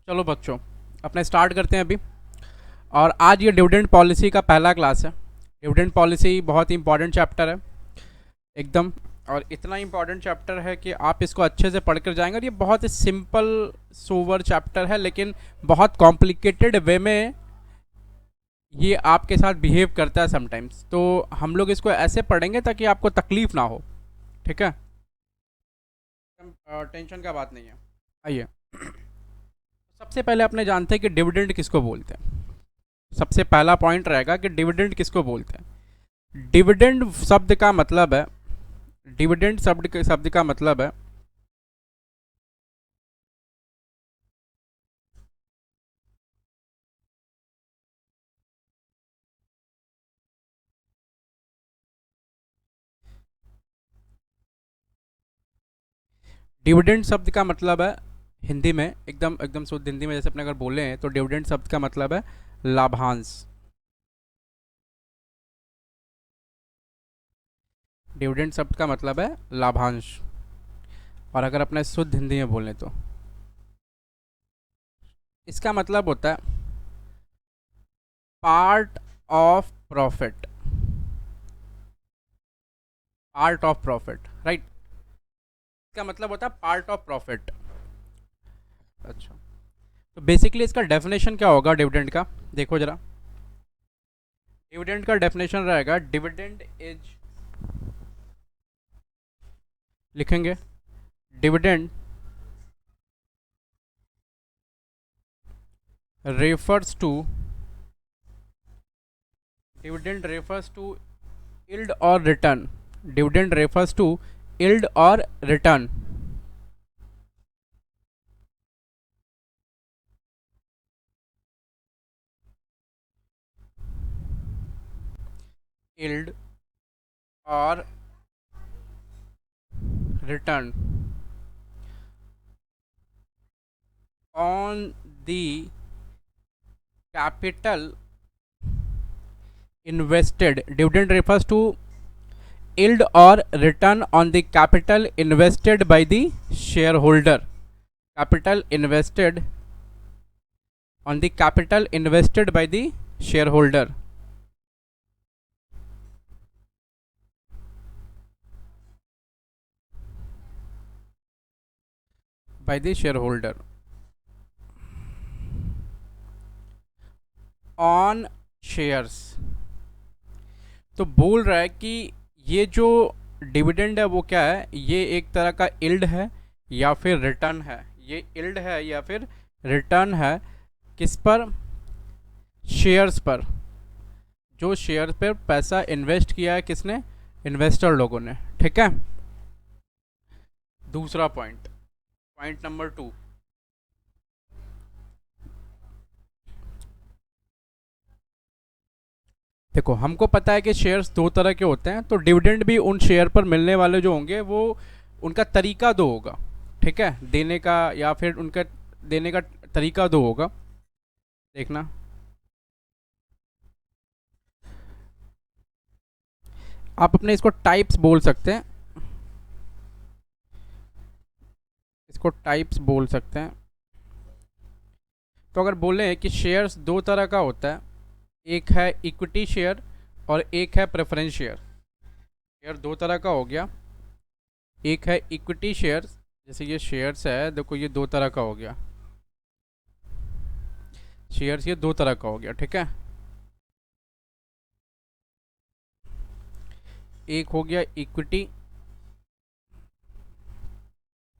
चलो बच्चों, अपने स्टार्ट करते हैं अभी। और आज ये डिविडेंड पॉलिसी का पहला क्लास है। डिविडेंड पॉलिसी बहुत ही इंपॉर्टेंट चैप्टर है एकदम। और इतना इंपॉर्टेंट चैप्टर है कि आप इसको अच्छे से पढ़ कर जाएंगे। और ये बहुत ही सिंपल सोवर चैप्टर है, लेकिन बहुत कॉम्प्लिकेटेड वे में ये आपके साथ बिहेव करता है समटाइम्स। तो हम लोग इसको ऐसे पढ़ेंगे ताकि आपको तकलीफ ना हो। ठीक है, टेंशन का बात नहीं है। आइए, सबसे पहले अपने जानते हैं कि डिविडेंड किसको बोलते हैं। सबसे पहला पॉइंट रहेगा कि डिविडेंड किसको बोलते हैं। डिविडेंड शब्द का मतलब है, डिविडेंड शब्द का मतलब है डिविडेंड शब्द का मतलब है हिंदी में, एकदम एकदम शुद्ध हिंदी में जैसे अपने अगर बोले हैं तो डिविडेंड शब्द का मतलब है लाभांश। डिविडेंड शब्द का मतलब है लाभांश। और अगर अपने शुद्ध हिंदी में बोलें तो इसका मतलब होता है part of profit. Part of profit, right. इसका मतलब होता है पार्ट ऑफ प्रॉफिट। अच्छा, तो बेसिकली इसका डेफिनेशन क्या होगा डिविडेंड का, देखो जरा। डिविडेंड का डेफिनेशन रहेगा डिविडेंड इज, लिखेंगे dividend refers to dividend refers to yield or return. Dividend refers to yield or return. Yield or return on the capital invested. Dividend refers to yield or return on the capital invested by the shareholder. Capital invested on the capital invested by the shareholder. By the shareholder on shares. तो बोल रहा है कि ये जो dividend है वो क्या है, ये एक तरह का इल्ड है या फिर रिटर्न है। ये इल्ड है या फिर रिटर्न है, किस पर? शेयर्स पर। जो शेयर पर पैसा इन्वेस्ट किया है किसने? इन्वेस्टर लोगों ने। ठीक है, दूसरा पॉइंट, पॉइंट नंबर 2। देखो, हमको पता है कि शेयर्स दो तरह के होते हैं, तो डिविडेंड भी उन शेयर पर मिलने वाले जो होंगे वो उनका तरीका दो होगा। ठीक है, देने का या फिर उनका देने का तरीका दो होगा। देखना, आप अपने इसको टाइप्स बोल सकते हैं, इसको टाइप्स बोल सकते हैं। तो अगर बोले कि शेयर्स दो तरह का होता है, एक है इक्विटी शेयर और एक है प्रेफरेंस शेयर। शेयर दो तरह का हो गया, एक है इक्विटी शेयर, जैसे ये शेयर्स है, देखो ये दो तरह का हो गया। शेयर्स ये दो तरह का हो गया, ठीक है। एक हो गया इक्विटी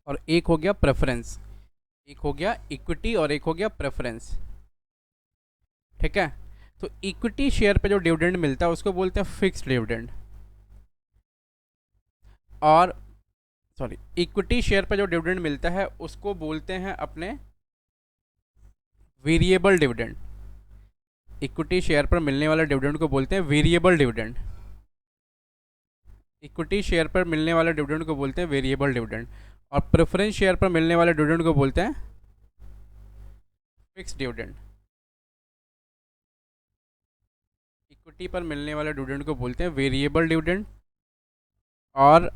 और एक हो गया प्रेफरेंस। एक हो गया इक्विटी और एक हो गया प्रेफरेंस। ठीक है, तो इक्विटी शेयर पे जो डिविडेंड मिलता है उसको बोलते हैं फिक्स्ड डिविडेंड। और सॉरी, इक्विटी शेयर पे जो डिविडेंड मिलता है उसको बोलते हैं अपने वेरिएबल डिविडेंड। इक्विटी शेयर पर मिलने वाले डिविडेंड को बोलते हैं वेरिएबल डिविडेंड। इक्विटी शेयर पर मिलने वाले डिविडेंड को बोलते हैं वेरिएबल डिविडेंड। और प्रेफरेंस शेयर पर मिलने वाले डिविडेंड को बोलते हैं फिक्स डिविडेंड। इक्विटी पर मिलने वाले डिविडेंड को बोलते हैं वेरिएबल डिविडेंड। और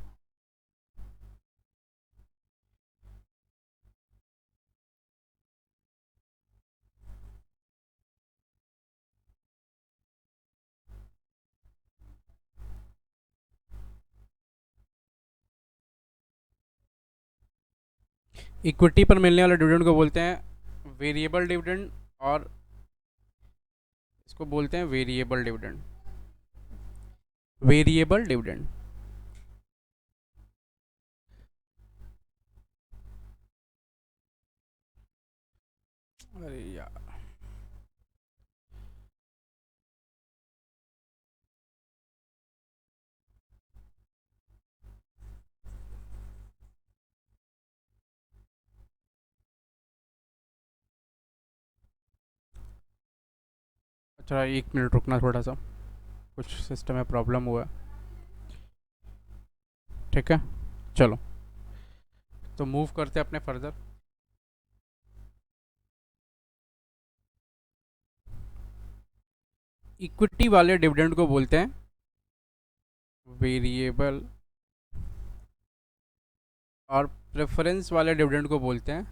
इक्विटी पर मिलने वाले डिविडेंड को बोलते हैं वेरिएबल डिविडेंड, और इसको बोलते हैं वेरिएबल डिविडेंड। Variable dividend. अरे यार, अच्छा 1 मिनट रुकना थोड़ा सा, कुछ सिस्टम में प्रॉब्लम हुआ है। ठीक है, चलो तो मूव करते हैं अपने फर्दर। इक्विटी वाले डिविडेंड को बोलते हैं वेरिएबल, और प्रेफरेंस वाले डिविडेंड को बोलते हैं,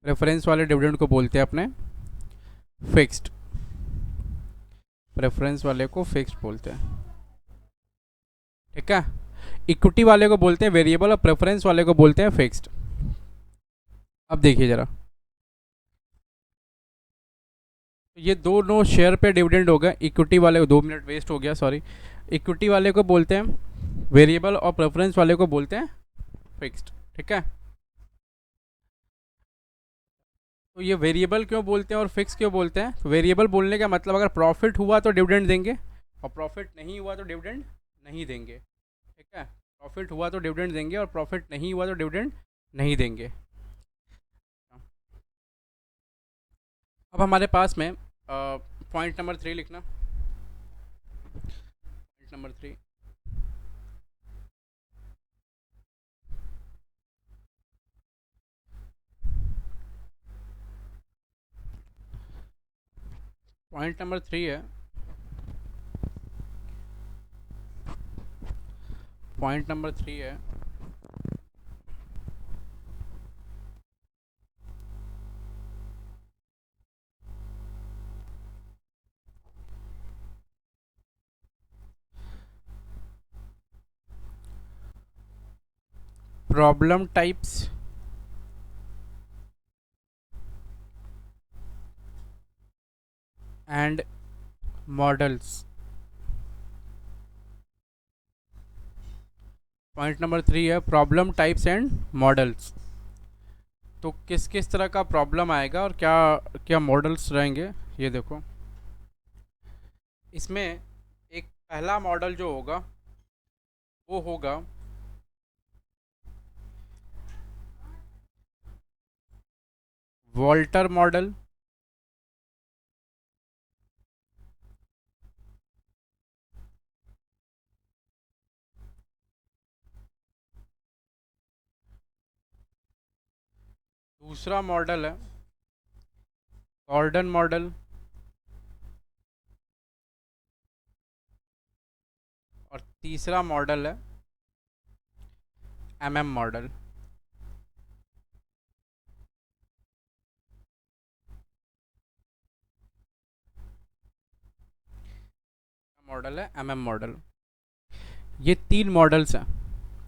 प्रेफरेंस वाले डिविडेंड को बोलते हैं अपने फिक्स्ड। प्रेफरेंस वाले को फिक्स्ड बोलते हैं। ठीक है, इक्विटी वाले को बोलते हैं वेरिएबल और प्रेफरेंस वाले को बोलते हैं फिक्स्ड। अब देखिए जरा, ये दोनों शेयर पे डिविडेंड होगा। इक्विटी वाले को 2 मिनट वेस्ट हो गया, सॉरी। इक्विटी वाले को बोलते हैं वेरिएबल और प्रेफरेंस वाले को बोलते हैं फिक्स्ड। ठीक है, तो ये वेरिएबल क्यों बोलते हैं और फिक्स क्यों बोलते हैं? तो वेरिएबल बोलने का मतलब अगर प्रॉफिट हुआ तो डिविडेंड देंगे, और प्रॉफिट नहीं हुआ तो डिविडेंड नहीं देंगे। ठीक है, प्रॉफिट हुआ तो डिविडेंड देंगे और प्रॉफिट नहीं हुआ तो डिविडेंड नहीं देंगे। अब हमारे पास में पॉइंट नंबर 3 लिखना। पॉइंट नंबर 3, पॉइंट नंबर 3 है, पॉइंट नंबर 3 है problem types and models. Point number 3 है प्रॉब्लम टाइप्स एंड मॉडल्स। तो किस किस तरह का प्रॉब्लम आएगा और क्या क्या मॉडल्स रहेंगे, ये देखो। इसमें एक पहला मॉडल जो होगा वो होगा वॉल्टर मॉडल। दूसरा मॉडल है गॉर्डन मॉडल। और तीसरा मॉडल है एमएम मॉडल। मॉडल है एमएम मॉडल। ये 3 मॉडल्स हैं।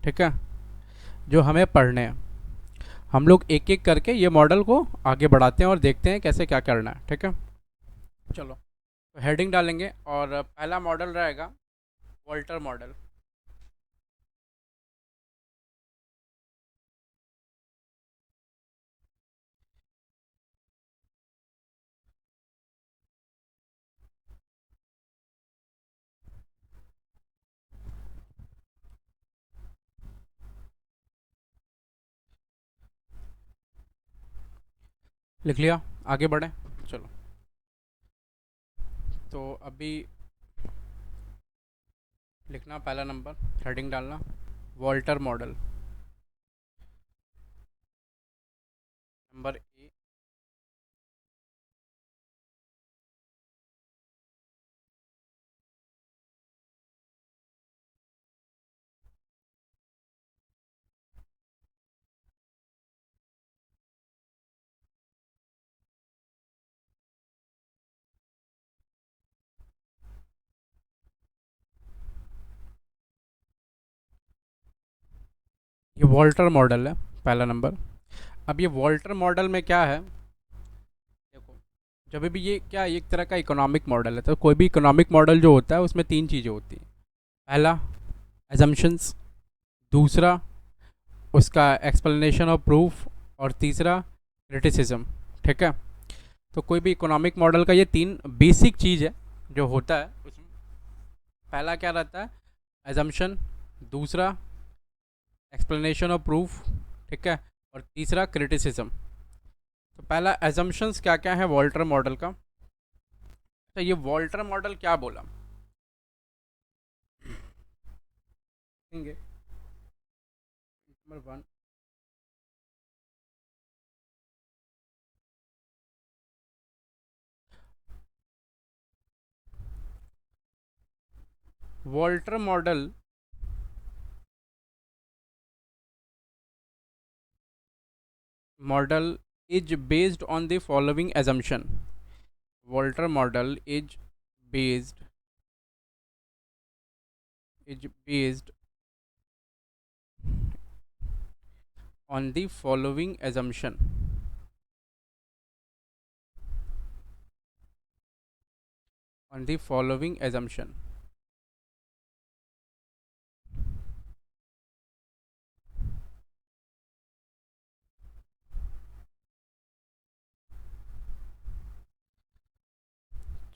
ठीक है, जो हमें पढ़ने हैं। हम लोग एक एक करके ये मॉडल को आगे बढ़ाते हैं और देखते हैं कैसे क्या करना है। ठीक है, चलो तो हेडिंग डालेंगे और पहला मॉडल रहेगा वॉल्टर मॉडल। लिख लिया, आगे बढ़ें। चलो, तो अभी लिखना पहला नंबर, हेडिंग डालना वॉल्टर मॉडल। नंबर ए, ये वॉल्टर मॉडल है पहला नंबर। अब ये वॉल्टर मॉडल में क्या है, देखो जब भी ये क्या एक तरह का इकोनॉमिक मॉडल है, तो कोई भी इकोनॉमिक मॉडल जो होता है उसमें तीन चीज़ें होती हैं। पहला एजम्पशंस, दूसरा उसका एक्सप्लेनेशन ऑफ प्रूफ, और तीसरा क्रिटिसिज्म। ठीक है, तो कोई भी इकोनॉमिक मॉडल का ये तीन बेसिक चीज़ है जो होता है उसमें। पहला क्या रहता है, एजम्पशन, दूसरा एक्सप्लेनेशन ऑफ प्रूफ, ठीक है, और तीसरा क्रिटिसिज्म। तो पहला एजम्पशंस क्या क्या है वॉल्टर मॉडल का। तो ये वॉल्टर मॉडल क्या बोला, देखेंगे number one. Walter model is based on the following assumption. Walter model based is based on the following assumption. On the following assumption.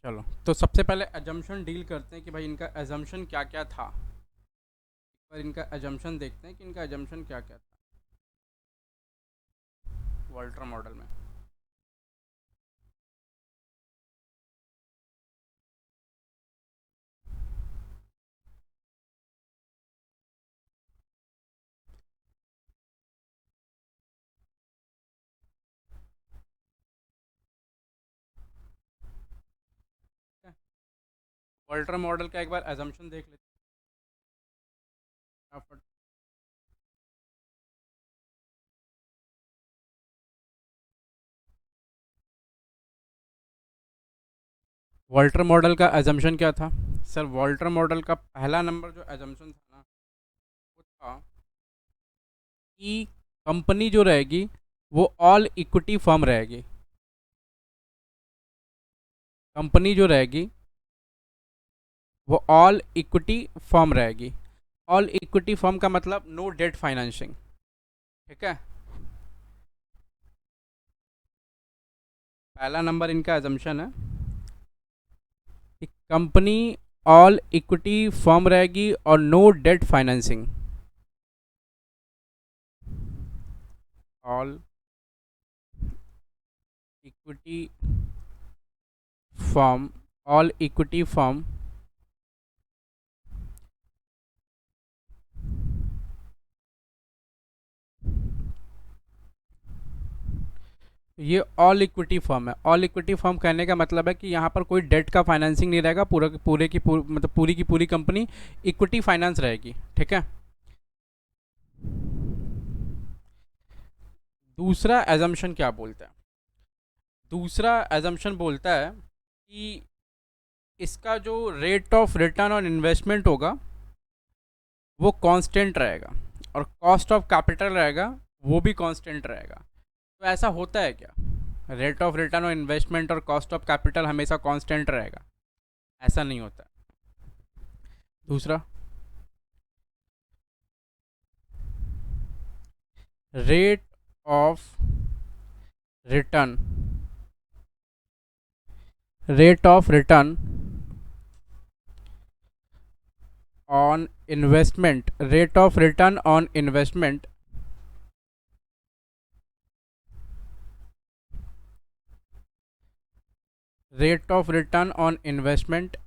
चलो तो सबसे पहले एजम्पशन डील करते हैं कि भाई इनका एजम्पशन क्या क्या था। पर इनका एजम्पशन देखते हैं कि इनका एजम्पशन क्या क्या था वॉल्टर मॉडल में। वॉल्टर मॉडल का एक बार एजम्पशन देख लेते हैं। वॉल्टर मॉडल का एजम्पशन क्या था सर, वॉल्टर मॉडल का पहला नंबर जो एजम्पशन था ना, वो था कि कंपनी जो रहेगी वो ऑल इक्विटी फर्म रहेगी। कंपनी जो रहेगी वो ऑल इक्विटी फर्म रहेगी। ऑल इक्विटी फर्म का मतलब नो डेट फाइनेंसिंग। ठीक है, पहला नंबर इनका एजम्पशन है कि कंपनी ऑल इक्विटी फर्म रहेगी और no debt financing. All equity firm, all equity firm ये ऑल इक्विटी फर्म है। ऑल इक्विटी फर्म कहने का मतलब है कि यहाँ पर कोई डेट का फाइनेंसिंग नहीं रहेगा, मतलब पूरी की पूरी कंपनी इक्विटी फाइनेंस रहेगी। ठीक है, दूसरा एजम्पशन क्या बोलता है, दूसरा एजम्पशन बोलता है कि इसका जो rate of return on investment होगा वो कांस्टेंट रहेगा, और कॉस्ट ऑफ कैपिटल रहेगा वो भी कांस्टेंट रहेगा। तो ऐसा होता है क्या, rate of return on investment और कॉस्ट ऑफ कैपिटल हमेशा कांस्टेंट रहेगा? ऐसा नहीं होता। दूसरा, rate of return, rate of return on investment, rate of return on investment rate of return on investment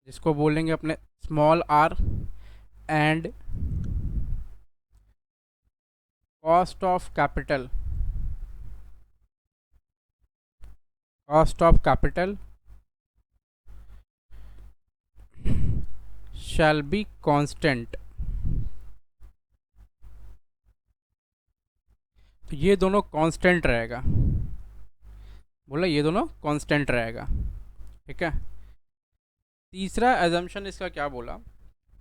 जिसको बोलेंगे अपने small R, and cost of capital, cost of capital shall be constant. तो ये दोनों कांस्टेंट रहेगा, बोला ये दोनों कांस्टेंट रहेगा। ठीक है, तीसरा एजम्पशन इसका क्या बोला,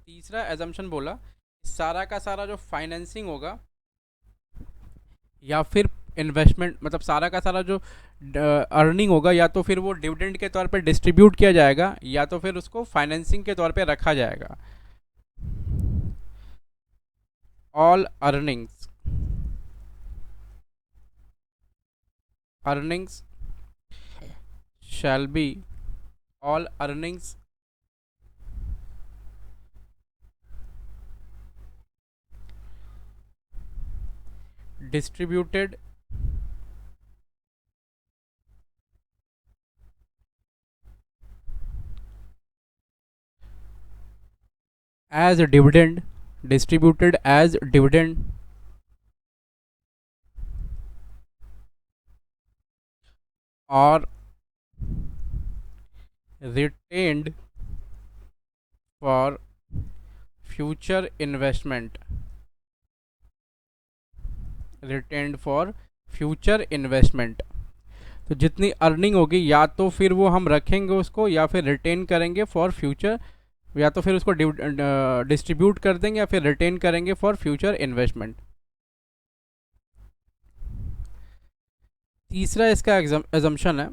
तीसरा एजम्पशन बोला सारा का सारा जो फाइनेंसिंग होगा या फिर इन्वेस्टमेंट, मतलब सारा का सारा जो अर्निंग होगा, या तो फिर वो डिविडेंड के तौर पे डिस्ट्रीब्यूट किया जाएगा या तो फिर उसको फाइनेंसिंग के तौर पे रखा जाएगा। All earnings shall be all earnings distributed as a dividend, distributed as dividend or retained for future investment, retained for future investment। तो जितनी अर्निंग होगी या तो फिर वो हम रखेंगे उसको या फिर रिटेन करेंगे फॉर फ्यूचर, या तो फिर उसको डिस्ट्रीब्यूट कर देंगे या फिर रिटेन करेंगे फॉर फ्यूचर इन्वेस्टमेंट। तीसरा इसका एजम्पशन है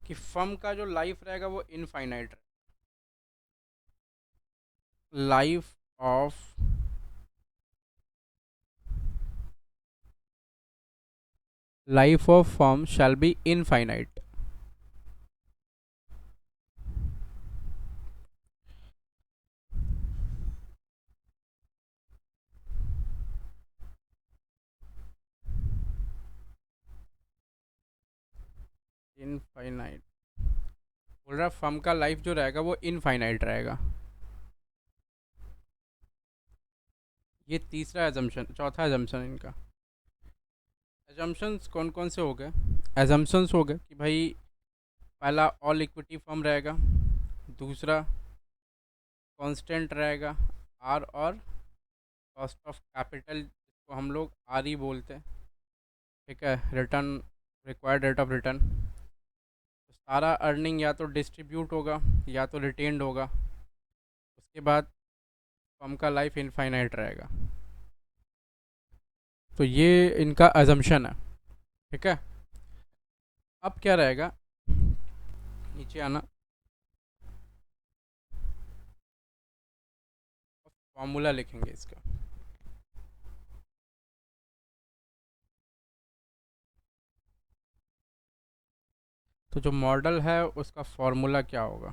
कि फर्म का जो लाइफ रहेगा वो infinite, life of firm shall be infinite. Infinite बोल रहा फर्म का लाइफ जो रहेगा वो इनफाइनाइट रहेगा। ये तीसरा एजम्पशन। चौथा एजम्पशन इनका, एजम्पशंस कौन कौन से हो गए? एजम्पशंस हो गए कि भाई पहला ऑल इक्विटी फर्म रहेगा, दूसरा कांस्टेंट रहेगा आर, और कॉस्ट ऑफ कैपिटल जिसको हम लोग आर ही बोलते हैं, ठीक है, return, required rate of return. तो सारा अर्निंग या तो डिस्ट्रीब्यूट होगा या तो रिटेन्ड होगा, उसके बाद फर्म का लाइफ इनफाइनाइट रहेगा। तो ये इनका अजम्पशन है, ठीक है। अब क्या रहेगा, नीचे आना, फॉर्मूला लिखेंगे इसका। तो जो मॉडल है उसका फॉर्मूला क्या होगा?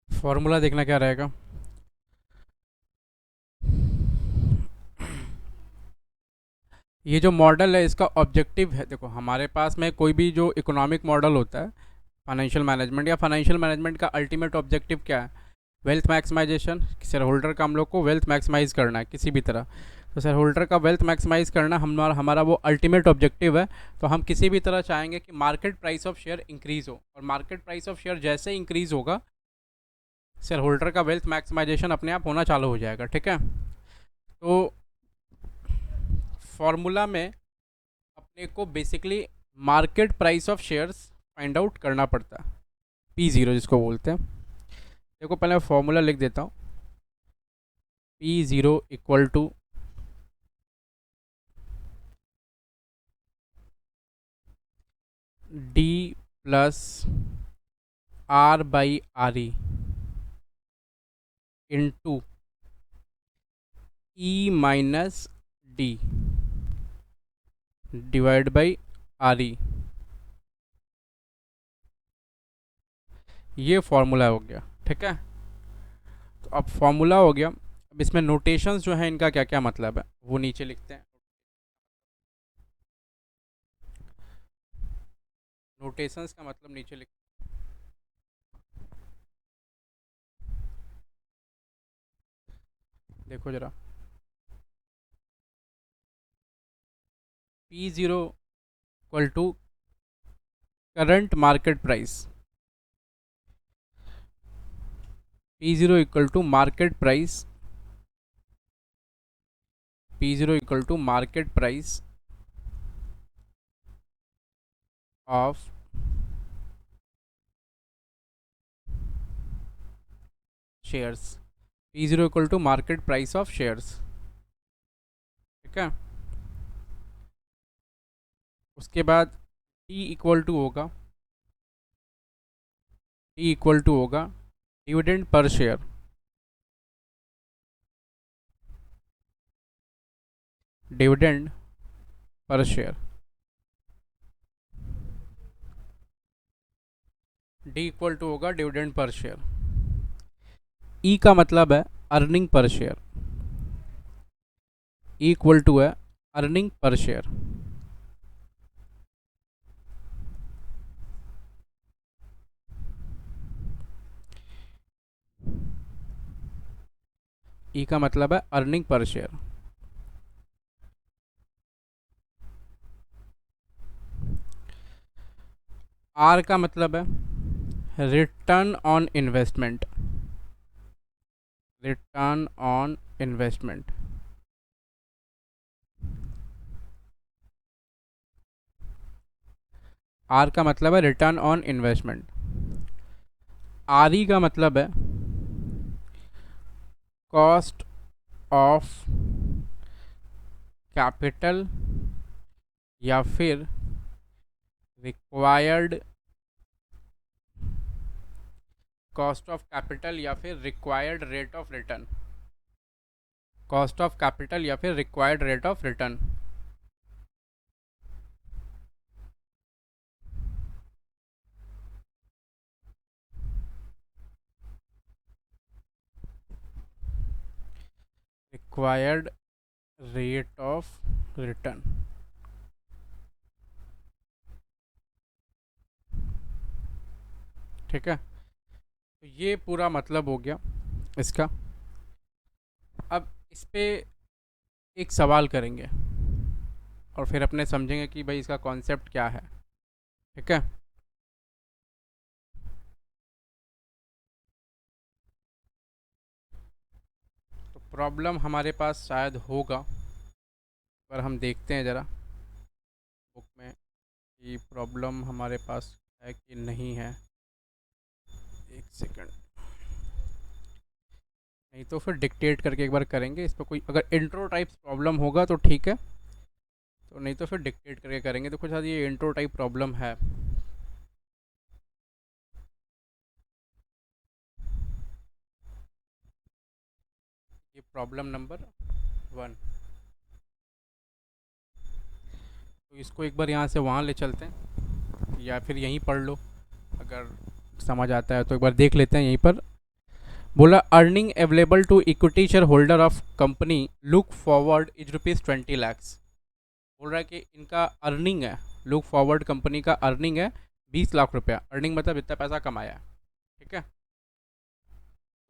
फॉर्मूला देखना क्या रहेगा, ये जो मॉडल है इसका ऑब्जेक्टिव है, देखो हमारे पास में कोई भी जो इकोनॉमिक मॉडल होता है फाइनेंशियल मैनेजमेंट, या फाइनेंशियल मैनेजमेंट का अल्टीमेट ऑब्जेक्टिव क्या है? Wealth maximisation. शेयर होल्डर का हम लोग को वेल्थ मैक्सिमाइज़ करना है किसी भी तरह, तो शेयर होल्डर का वेल्थ मैक्सिमाइज़ करना हमारा वो अल्टीमेट ऑब्जेक्टिव है। तो हम किसी भी तरह चाहेंगे कि market price of share increase हो, और मार्केट प्राइस ऑफ शेयर जैसे इंक्रीज़ होगा शेयर होल्डर का वेल्थ मैक्सिमाइजेशन अपने आप होना चालू हो जाएगा, ठीक है। तो फॉर्मूला में अपने को basically market price of shares find out करना पड़ता है, P0 जिसको बोलते हैं। देखो पहले मैं फॉर्मूला लिख देता हूँ, P0 equal to D plus R by R E into E minus D divide by R E. ये फॉर्मूला हो गया, ठीक है। तो अब फॉर्मूला हो गया, अब इसमें नोटेशंस जो है इनका क्या क्या मतलब है वो नीचे लिखते हैं। नोटेशंस का मतलब नीचे लिख, देखो जरा, P0 equal to current market price, P0 equal to market price, P0 equal to market price of shares, P0 equal to market price of shares, ठीक है। उसके बाद T इक्वल टू होगा, T इक्वल टू होगा dividend per share, dividend per share, D equal to होगा dividend per share. E का मतलब है earning per share, E equal to है अर्निंग पर शेयर। ई का मतलब है अर्निंग पर शेयर। आर का मतलब है return on investment, return on investment. R का मतलब है return on investment. R E का मतलब है कॉस्ट ऑफ कैपिटल या फिर रिक्वायर्ड, कॉस्ट ऑफ कैपिटल या फिर required rate of return, cost of capital या फिर required rate of return. Required rate of return, ठीक है। तो ये पूरा मतलब हो गया इसका। अब इस पे एक सवाल करेंगे और फिर अपने समझेंगे कि भाई इसका कॉन्सेप्ट क्या है, ठीक है। तो प्रॉब्लम हमारे पास शायद होगा, पर हम देखते हैं ज़रा बुक में कि प्रॉब्लम हमारे पास है कि नहीं है। एक सेकंड, नहीं तो फिर डिक्टेट करके एक बार करेंगे इस पर। कोई अगर इंट्रो टाइप प्रॉब्लम होगा तो ठीक है, तो नहीं तो फिर डिक्टेट करके करेंगे। तो कुछ शायद ये इंट्रो टाइप प्रॉब्लम है। ये प्रॉब्लम नंबर 1। तो इसको एक बार यहाँ से वहाँ ले चलते हैं या फिर यहीं पढ़ लो, अगर समझ आता है तो एक बार देख लेते हैं यहीं पर। बोला earning available to equity share holder of company look forward is ₹20 lakh. बोल रहा है कि इनका अर्निंग है, लुक फॉरवर्ड कंपनी का अर्निंग है 20 लाख रुपया। अर्निंग मतलब इतना पैसा कमाया है, ठीक है।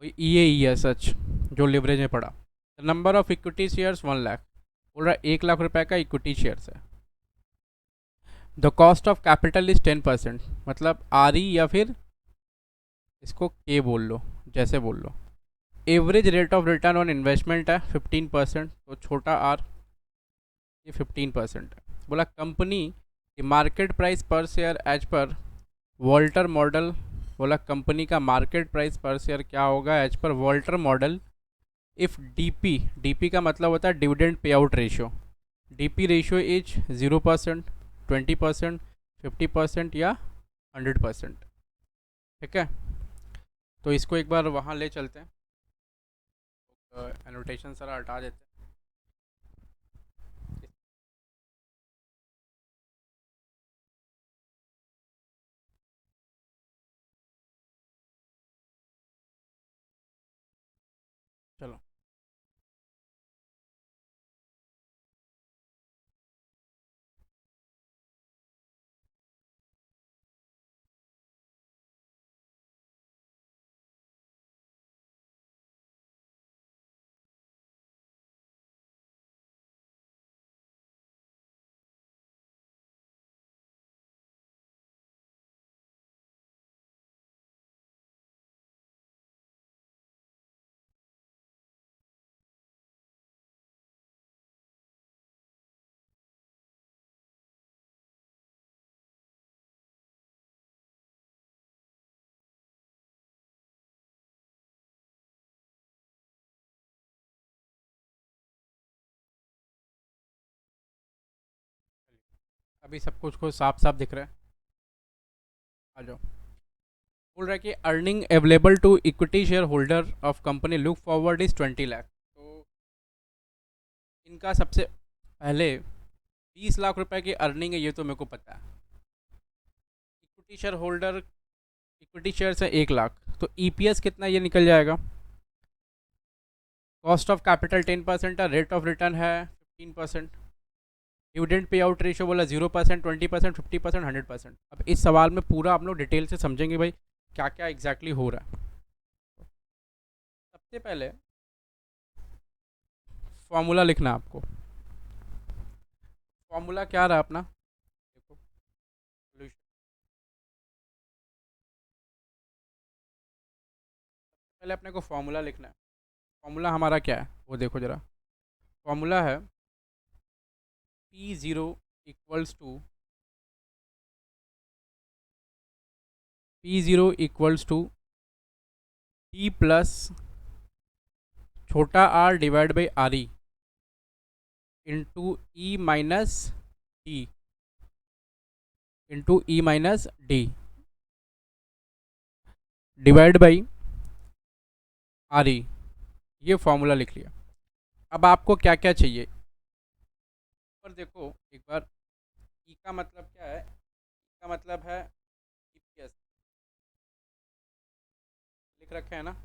वही ई है सच, जो लिवरेज में पड़ा। Number of equity shares 1 lakh. बोल रहा है 1 लाख रुपए का इक्विटी शेयर्स है। The cost of capital is 10%, मतलब आर ई या फिर इसको के बोल लो, जैसे बोल लो। Average rate of return on investment है 15%, तो छोटा आर, ये 15% है। बोला कंपनी की market price per share as per Walter model. बोला कंपनी का मार्केट प्राइस पर शेयर क्या होगा as per Walter model if DP, DP का मतलब होता है dividend pay out ratio, DP ratio is 0%, 20%, 50% या 100%। ठीक है, तो इसको एक बार वहाँ ले चलते हैं, एनोटेशन सारा हटा देते हैं। चलो, अभी सब कुछ को साफ साफ दिख रहा है। आ जाओ। बोल रहा है कि earning available to equity share holder of company look forward is 20 lakh. तो इनका सबसे पहले 20 लाख रुपए की अर्निंग है, ये तो मेरे को पता है। Equity share holder, equity share है 1 लाख, तो ईपीएस कितना ये निकल जाएगा। कॉस्ट ऑफ कैपिटल 10% है, रेट ऑफ रिटर्न है 15%, डिविडेंड पे आउट रेशियो बोला 0%, 20%, 50%, 100%। अब इस सवाल में पूरा आप लोग डिटेल से समझेंगे भाई क्या क्या एग्जैक्टली हो रहा है। सबसे पहले फॉर्मूला लिखना है आपको। फॉर्मूला क्या रहा अपना, देखो solution। पहले अपने को फॉर्मूला लिखना है। फॉर्मूला हमारा क्या है वो देखो ज़रा। फॉर्मूला है P0 equals to T plus छोटा r divide by R E into E minus D, into E minus D divide by R E. ये फॉर्मूला लिख लिया। अब आपको क्या क्या चाहिए, पर देखो एक बार। ई का मतलब क्या है, ई का मतलब है ईपीएस, लिख रखे है ना।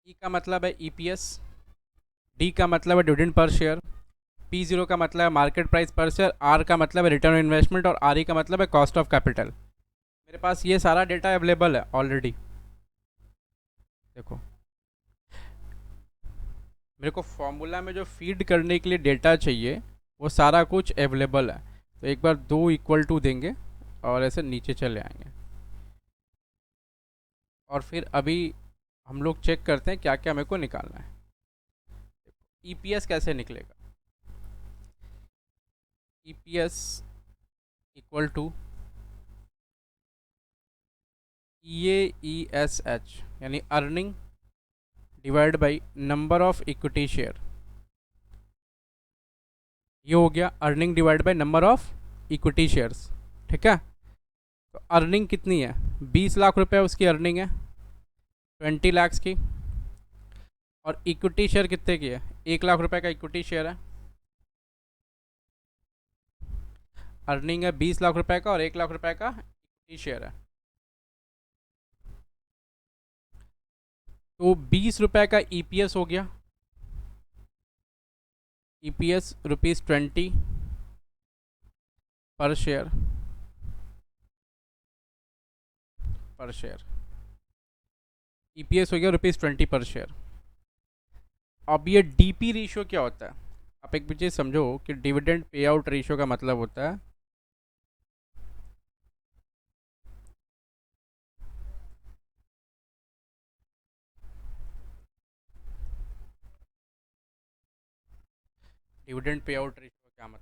ई का मतलब है ईपीएस, डी का मतलब है डिविडेंड पर शेयर, P0 का मतलब है market price per share, are का मतलब है रिटर्न ऑन इन्वेस्टमेंट और आर ई का मतलब है कॉस्ट ऑफ कैपिटल। मेरे पास ये सारा डेटा अवेलेबल है ऑलरेडी। देखो मेरे को फॉर्मूला में जो फीड करने के लिए डेटा चाहिए वो सारा कुछ अवेलेबल है। तो एक बार 2 = देंगे और ऐसे नीचे चले आएंगे, और फिर अभी हम लोग चेक करते हैं क्या क्या मेरे को निकालना है। ईपीएस कैसे निकलेगा, ईपीएस इक्वल टू EAESH, यानी earning divide by number of equity share. ये हो गया earning divide by number of equity shares. ठीक है, तो अर्निंग कितनी है, 20 लाख रुपए उसकी अर्निंग है, 20 lakhs की। और इक्विटी शेयर कितने की है, 1 लाख रुपए का इक्विटी शेयर है। अर्निंग है 20 लाख रुपए का और 1 लाख रुपए का इक्विटी शेयर है। तो 20 रुपए का ईपीएस हो गया, ईपीएस ₹20 पर शेयर, पर शेयर ईपीएस हो गया ₹20 पर शेयर। अब ये डीपी रेशियो क्या होता है, आप एक चीज़ समझो कि डिविडेंड पे आउट रेशियो का मतलब होता है डिविडेंड पे आउट रेशियो क्या मतलब।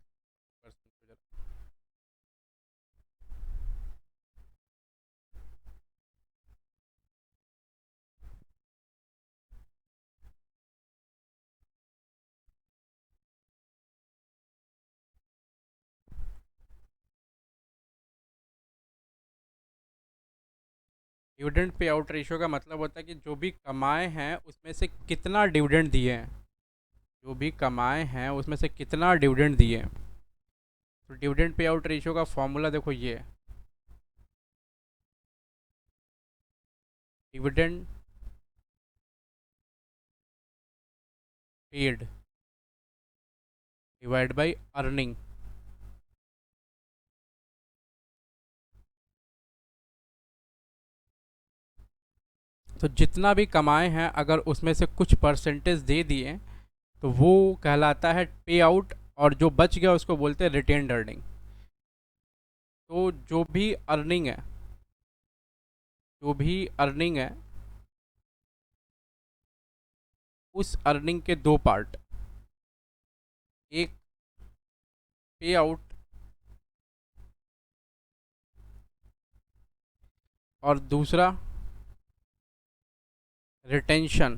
डिविडेंड पे आउट रेशियो का मतलब होता है कि जो भी कमाए हैं उसमें से कितना डिविडेंड दिए हैं, जो भी कमाए हैं उसमें से कितना डिविडेंड दिए हैं। तो डिविडेंड पे आउट रेशियो का फॉर्मूला देखो ये है, dividend paid divide by earning. तो जितना भी कमाए हैं अगर उसमें से कुछ परसेंटेज दे दिए तो वो कहलाता है पे आउट, और जो बच गया उसको बोलते हैं रिटेन्ड अर्निंग। तो जो भी अर्निंग है, जो भी अर्निंग है उस अर्निंग के दो पार्ट, एक पे आउट और दूसरा रिटेंशन।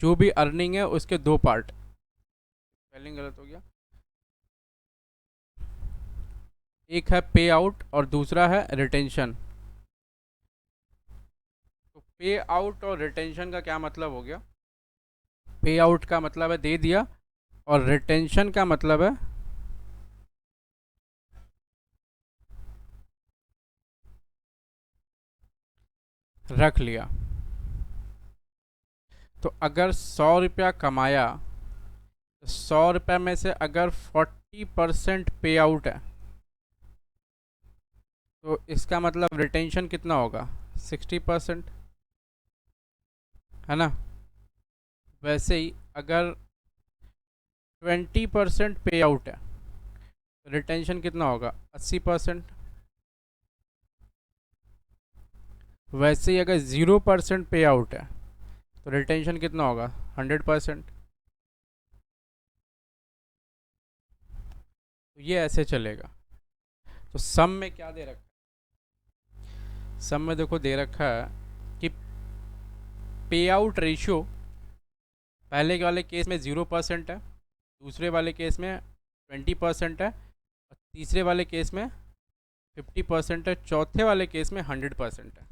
जो भी अर्निंग है उसके दो पार्ट, स्पेलिंग गलत हो गया, एक है पे आउट और दूसरा है रिटेंशन। तो पे आउट और रिटेंशन का क्या मतलब हो गया, पे आउट का मतलब है दे दिया और रिटेंशन का मतलब है रख लिया। तो अगर 100 रुपया कमाया, 100 रुपये में से अगर 40% पे आउट है तो इसका मतलब रिटेंशन कितना होगा, 60%, है ना। वैसे ही अगर 20% पे आउट है तो रिटेंशन कितना होगा, 80%। वैसे ही अगर 0% पे आउट है तो रिटेंशन कितना होगा, 100%। तो ये ऐसे चलेगा। तो सम में क्या दे रखा है, सम में देखो दे रखा है कि पे आउट रेशियो पहले वाले केस में 0% है, दूसरे वाले केस में 20% है, और तीसरे वाले केस में 50% है, चौथे वाले केस में 100% है।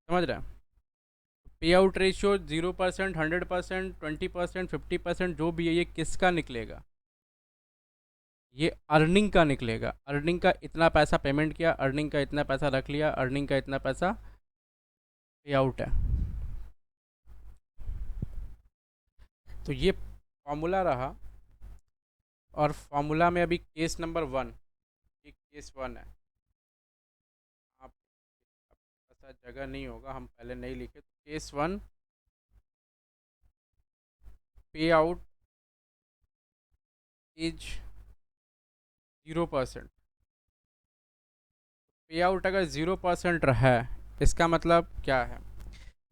समझ रहे हैं। पे आउट रेशियो 0%, 100%, 20%, 50% जो भी है ये किसका निकलेगा, ये अर्निंग का निकलेगा। अर्निंग का इतना पैसा पेमेंट किया, अर्निंग का इतना पैसा रख लिया, अर्निंग का इतना पैसा पे आउट है। तो ये फॉर्मूला रहा। और फॉर्मूला में अभी केस नंबर 1, ये केस 1 है। आप ऐसा जगह नहीं होगा, हम पहले नहीं लिखे। तो केस 1, पे आउट इज 0%। पे आउट अगर 0% है इसका मतलब क्या है,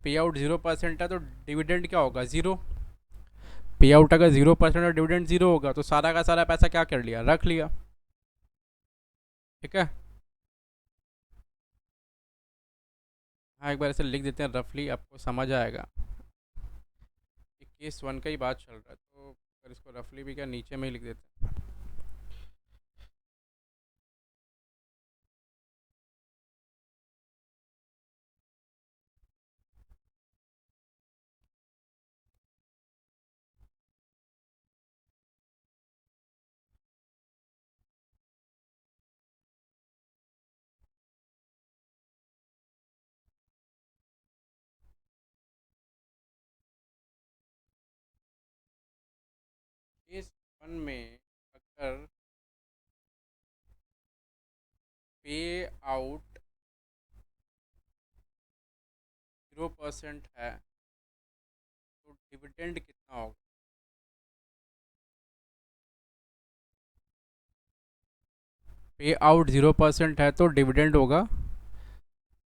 पे आउट 0% है तो डिविडेंड क्या होगा, ज़ीरो। पे आउट अगर 0% और डिविडेंड ज़ीरो होगा तो सारा का सारा पैसा क्या कर लिया, रख लिया। ठीक है। हाँ, एक बार ऐसे लिख देते हैं रफली, आपको समझ आएगा। केस 1 का ही बात चल रहा है तो अगर इसको रफली भी क्या नीचे में ही लिख देते हैं। केस 1 में अगर पे आउट 0% है तो डिविडेंड कितना होगा, पे आउट 0% है तो डिविडेंड होगा,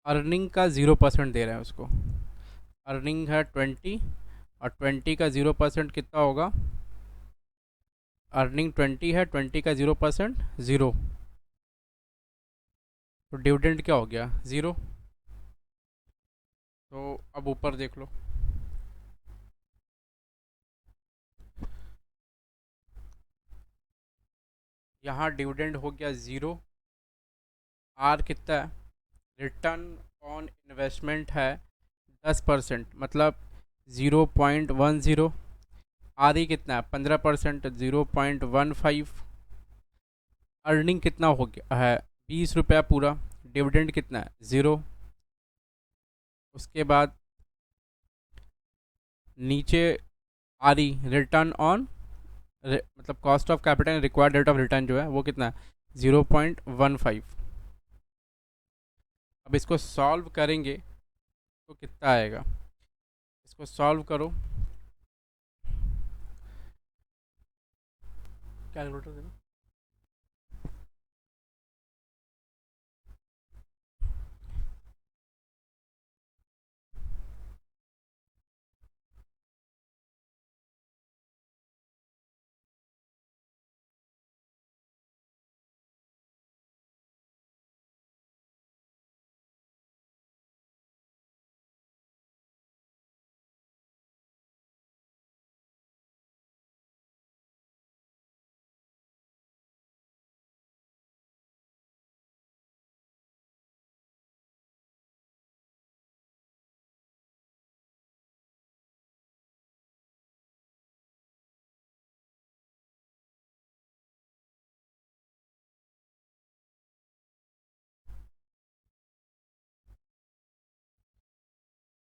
अर्निंग का 0% दे रहे हैं उसको। अर्निंग है 20 और 20 का 0% कितना होगा, अर्निंग 20 है, 20 का 0% 0, तो डिविडेंड क्या हो गया, 0। तो अब ऊपर देख लो, यहाँ डिविडेंड हो गया 0, आर कितना है, रिटर्न ऑन इन्वेस्टमेंट है 10%, मतलब 0.10। आर ई कितना है 15%, 0.15। अर्निंग कितना हो गया है 20 रुपया पूरा। डिविडेंड कितना है 0। उसके बाद नीचे आर ई रिटर्न ऑन मतलब cost of capital required rate of return जो है वो कितना है 0.15। अब इसको सॉल्व करेंगे तो कितना आएगा, इसको सॉल्व करो, कैलकुलेटर देना।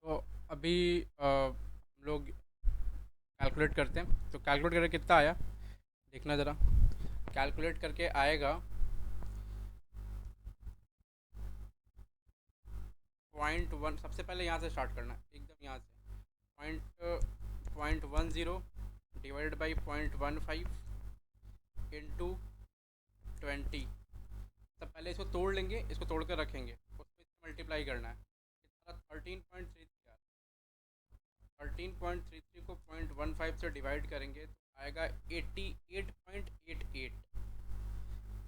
तो अभी हम लोग कैलकुलेट करते हैं, तो कैलकुलेट करके कितना आया देखना ज़रा। कैलकुलेट करके आएगा 0.1। सबसे पहले यहाँ से स्टार्ट करना है, एकदम यहाँ से पॉइंट 0.10 डिवाइडेड बाई 0.15 इंटू 20। सब पहले इसको तोड़ लेंगे, इसको तोड़ कर रखेंगे, उसको इससे मल्टीप्लाई करना है। कितना 13.33। 13.33 को 0.15 से डिवाइड करेंगे तो आएगा 88.88।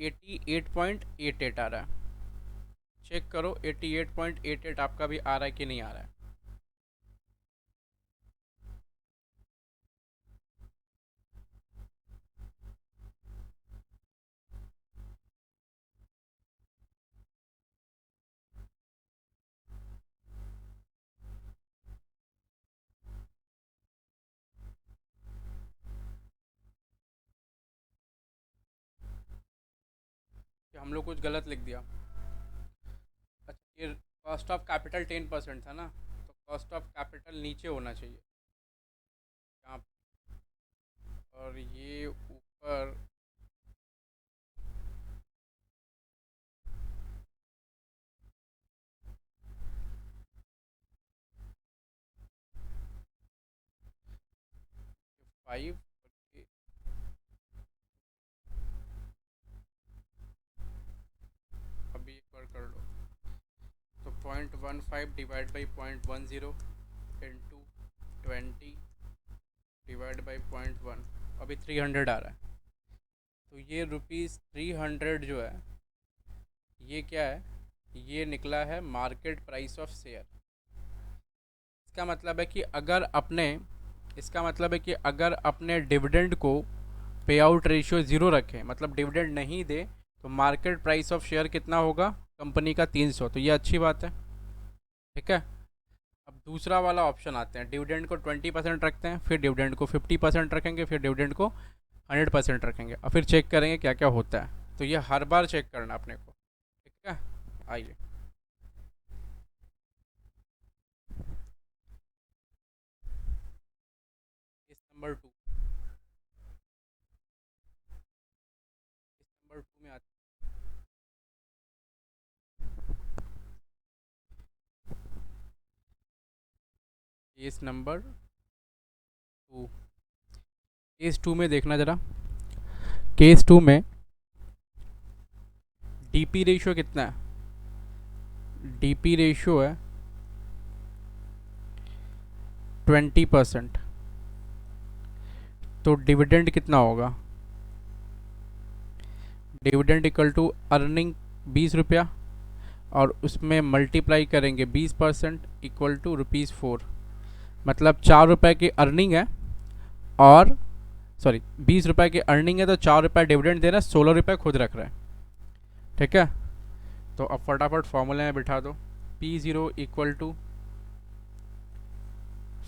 88.88 आ रहा है। चेक करो 88.88 आपका भी आ रहा है कि नहीं आ रहा है। कि हम लोग कुछ गलत लिख दिया। अच्छा, ये कॉस्ट ऑफ कैपिटल 10% था ना, तो कॉस्ट ऑफ कैपिटल नीचे होना चाहिए यहाँ, और ये ऊपर फाइव। अभी एक बार कर लो, तो 0.15 divide by 0.10 into 20 divide by 0.1, अभी 300 आ रहा है। तो ये ₹300 जो है ये क्या है, ये निकला है मार्केट प्राइस ऑफ शेयर। इसका मतलब है कि अगर अपने इसका मतलब है कि अगर अपने डिविडेंड को पे आउट रेशियो 0 रखें, मतलब डिविडेंड नहीं दे, तो मार्केट प्राइस ऑफ शेयर कितना होगा कंपनी का 300। तो ये अच्छी बात है, ठीक है। अब दूसरा वाला ऑप्शन आते हैं, डिविडेंड को 20% रखते हैं, फिर डिविडेंड को 50% रखेंगे, फिर डिविडेंड को 100% रखेंगे, और फिर चेक करेंगे क्या क्या होता है। तो ये हर बार चेक करना अपने को, ठीक है। आइए केस नंबर 2, केस नंबर 2 में आते हैं। केस नंबर 2, केस 2 में देखना ज़रा। केस 2 में डीपी रेशियो कितना है, डीपी रेशियो है 20%। तो डिविडेंड कितना होगा, डिविडेंड इक्वल टू अर्निंग 20 रुपया, और उसमें मल्टीप्लाई करेंगे 20% इक्वल टू ₹4। मतलब 4 रुपये की अर्निंग है, और सॉरी 20 रुपये की अर्निंग है, तो 4 रुपये डिविडेंड दे रहा है, 16 रुपये खुद रख रहा है, ठीक है। तो अब फटाफट फॉर्मूले में बिठा दो। P0 इक्वल टू,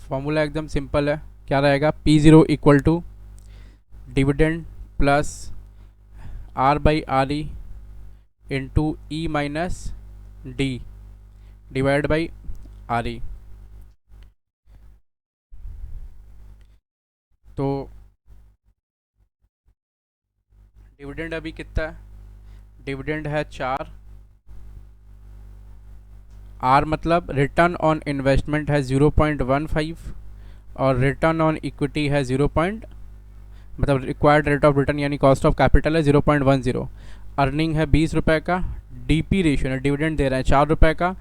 फॉर्मूला एकदम सिंपल है, क्या रहेगा? P0 equal to dividend plus R by R E into E minus D divide by R E. तो डिविडेंड अभी कितना है? डिविडेंड है 4, आर मतलब रिटर्न ऑन इन्वेस्टमेंट है 0.15 और रिटर्न ऑन इक्विटी है मतलब रिक्वायर्ड रेट ऑफ रिटर्न यानी कॉस्ट ऑफ कैपिटल है 0.10। अर्निंग है 20 रुपये का, डीपी रेशियो है, डिविडेंड दे रहे हैं 4 रुपये का,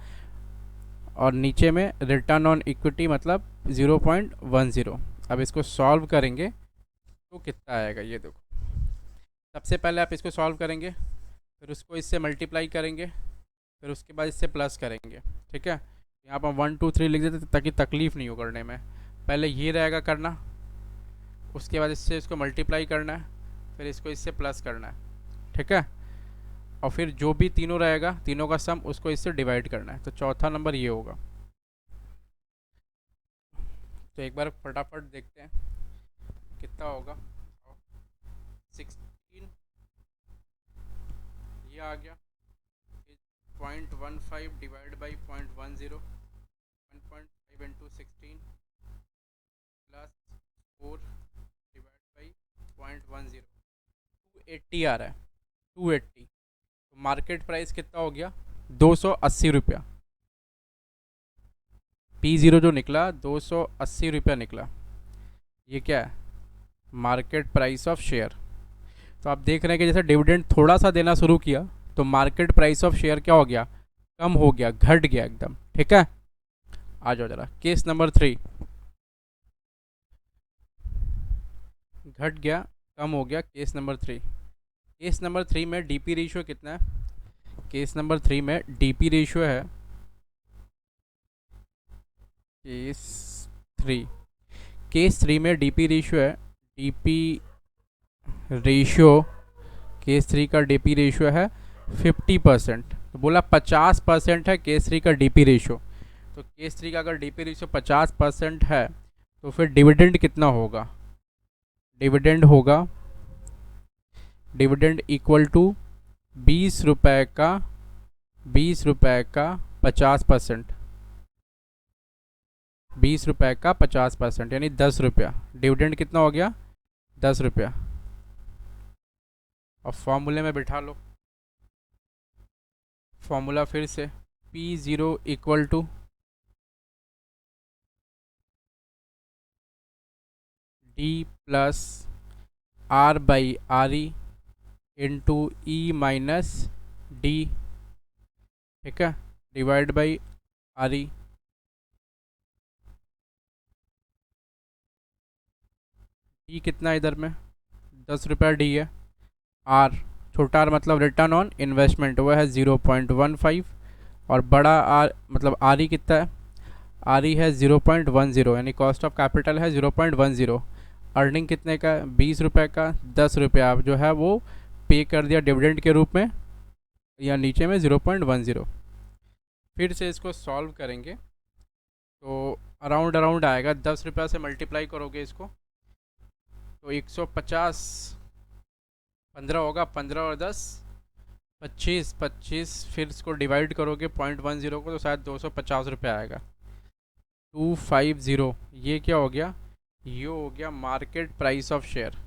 और नीचे में रिटर्न ऑन इक्विटी मतलब 0.10। अब इसको सॉल्व करेंगे तो कितना आएगा ये देखो। सबसे पहले आप इसको सॉल्व करेंगे, फिर उसको इससे मल्टीप्लाई करेंगे, फिर उसके बाद इससे प्लस करेंगे। ठीक है, यहाँ पर 1 2 3 लिख देते ताकि तकलीफ़ नहीं हो करने में। पहले ये रहेगा करना, उसके बाद इससे इसको मल्टीप्लाई करना है, फिर इसको इससे प्लस करना है। ठीक है, और फिर जो भी तीनों रहेगा, तीनों का सम, उसको इससे डिवाइड करना है। तो चौथा नंबर ये होगा। तो एक बार फटाफट देखते हैं कितना होगा। 16 ये आ गया, 0.15 divide by 0.10, 1.5 into 16 plus 4 divide by 0.10, 280 आ रहा है, 280। तो मार्केट प्राइस कितना हो गया? 280 रुपया। P0 जो निकला 280 रुपया निकला। ये क्या है? Market price of share. तो आप देख रहे हैं कि जैसे डिविडेंड थोड़ा सा देना शुरू किया तो मार्केट प्राइस ऑफ शेयर क्या हो गया? कम हो गया, घट गया एकदम। ठीक है, आ जाओ जरा। केस नंबर 3, घट गया, कम हो गया। केस नंबर 3, केस नंबर 3 में डीपी रेशियो कितना है? केस नंबर 3 में डीपी रेशियो है, केस 3 में डीपी रेशियो है, डीपी रेशियो केस 3 का डीपी रेशियो है 50%। तो बोला 50% है केस 3 का डीपी रेशियो। तो केस 3 का अगर डीपी रेशियो 50% है तो फिर डिविडेंड कितना होगा? डिविडेंड होगा, डिविडेंड इक्वल टू 20 रुपये का 50%, 20 रुपये का 50% यानी 10 रुपया। डिविडेंड कितना हो गया? 10 रुपया। और फॉर्मूले में बिठा लो फॉर्मूला फिर से, P0 equal to D plus R by R E into E minus D. ठीक है, divide by R E. D कितना इधर में? 10 रुपया डी है। आर, छोटा आर मतलब रिटर्न ऑन इन्वेस्टमेंट, वो है 0.15, और बड़ा आर मतलब आर ई कितना है? आर ई है 0.10 यानी कॉस्ट ऑफ कैपिटल है 0.10। अर्निंग कितने का? 20 रुपये का। 10 रुपया आप जो है वो पे कर दिया डिविडेंड के रूप में, या नीचे में 0.10। फिर से इसको सॉल्व करेंगे तो अराउंड आएगा। 10 रुपया से मल्टीप्लाई करोगे इसको तो 150, 15 होगा, 15 और 10 25, फिर इसको डिवाइड करोगे 0.10 को तो शायद 250 रुपये आएगा। 250, ये क्या हो गया? ये हो गया market price of share.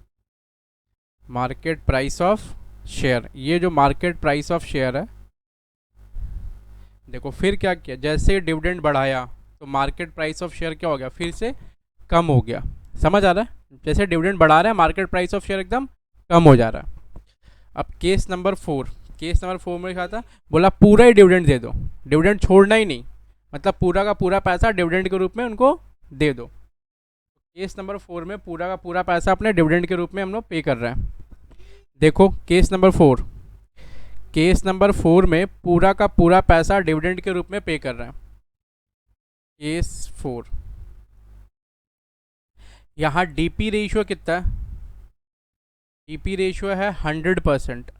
Market price of share, ये जो मार्केट प्राइस ऑफ शेयर है, देखो फिर क्या किया, जैसे डिविडेंड बढ़ाया तो मार्केट प्राइस ऑफ शेयर क्या हो गया? फिर से कम हो गया। समझ आ रहा है? जैसे डिविडेंड बढ़ा रहा है मार्केट प्राइस ऑफ शेयर एकदम कम हो जा रहा है। अब केस नंबर 4, केस नंबर 4 में क्या था? बोला पूरा ही डिविडेंड दे दो, डिविडेंड छोड़ना ही नहीं, मतलब पूरा का पूरा पैसा डिविडेंड के रूप में उनको दे दो। केस नंबर 4 में पूरा का पूरा पैसा अपने डिविडेंड के रूप में हम लोग पे कर रहे हैं। देखो केस नंबर 4, केस नंबर 4 में पूरा का पूरा पैसा डिविडेंड के रूप में पे कर रहे हैं। केस 4, यहाँ डीपी रेशियो कितना है? डीपी रेशियो है 100%।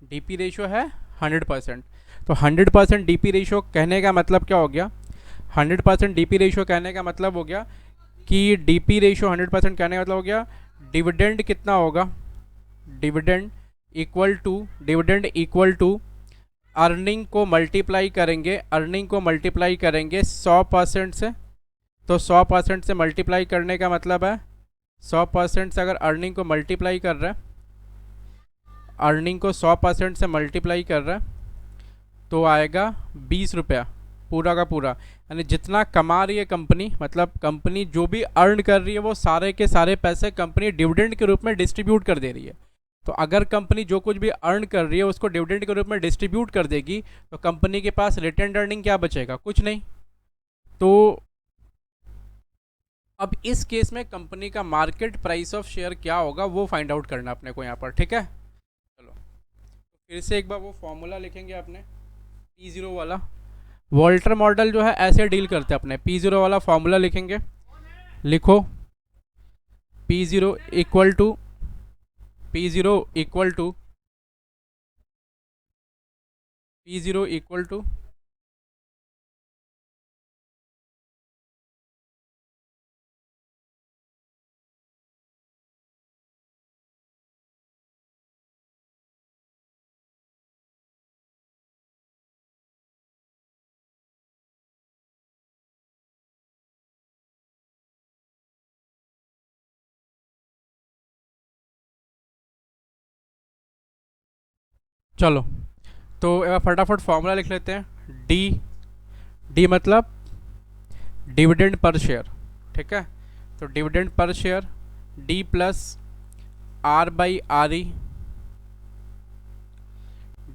डीपी रेशियो है 100%। तो 100% डीपी रेशियो कहने का मतलब क्या हो गया? 100% डीपी रेशियो कहने का मतलब हो गया कि डीपी रेशियो 100% कहने का मतलब हो गया डिविडेंड कितना होगा? डिविडेंड इक्वल टू अर्निंग को मल्टीप्लाई करेंगे, अर्निंग को मल्टीप्लाई करेंगे 100% से। तो 100% से मल्टीप्लाई करने का मतलब है 100% से अगर अर्निंग को मल्टीप्लाई कर रहा है, अर्निंग को 100% से मल्टीप्लाई कर रहा है तो आएगा 20 रुपया पूरा का पूरा। यानी जितना कमा रही है कंपनी, मतलब कंपनी जो भी अर्न कर रही है वो सारे के सारे पैसे कंपनी डिविडेंड के रूप में डिस्ट्रीब्यूट कर दे रही है। तो अगर कंपनी जो कुछ भी अर्न कर रही है उसको डिविडेंड के रूप में डिस्ट्रीब्यूट कर देगी तो कंपनी के पास रिटेन्ड अर्निंग क्या बचेगा? कुछ नहीं। तो अब इस केस में कंपनी का मार्केट प्राइस ऑफ शेयर क्या होगा वो फाइंड आउट करना अपने को यहाँ पर, ठीक है। चलो तो फिर से एक बार वो फॉर्मूला लिखेंगे अपने P0 वाला। वॉल्टर मॉडल जो है ऐसे डील करते हैं अपने। P0 वाला फॉर्मूला लिखेंगे, लिखो P0 equal to P0 equal to P0 equal to चलो तो एक बार फटाफट फॉर्मूला लिख लेते हैं। डी मतलब डिविडेंड पर शेयर, ठीक है। तो dividend per share D plus R by R E,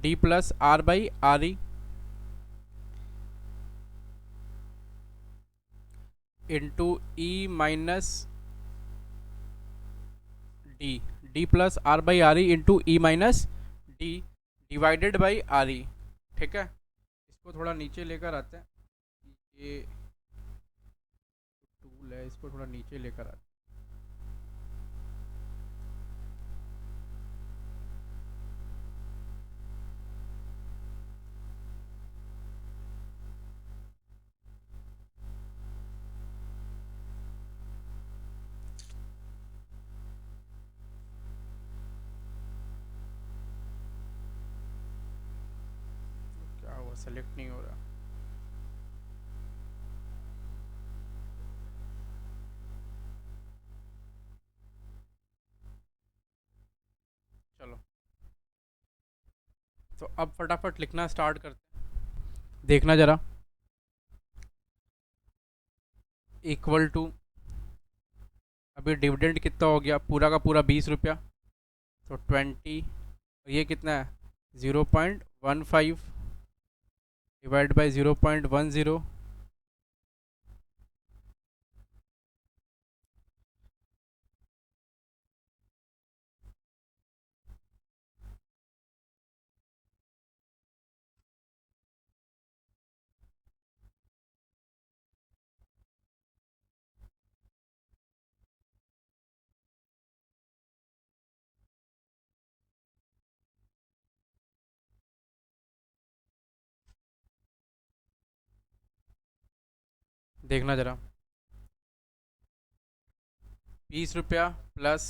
D plus R by R E into E minus D plus R by R E into E minus D divided by R E, ठीक है। इसको थोड़ा नीचे लेकर आते हैं, ये tool है इसको थोड़ा नीचे लेकर आते हैं। क्या हुआ, सेलेक्ट नहीं हो रहा? चलो तो अब फटाफट लिखना स्टार्ट करते हैं, देखना ज़रा। इक्वल टू अभी डिविडेंड कितना हो गया? पूरा का पूरा 20 रुपया, तो 20। ये कितना है? 0.15 डिवाइड बाई 0.10। देखना ज़रा, 20 रुपया plus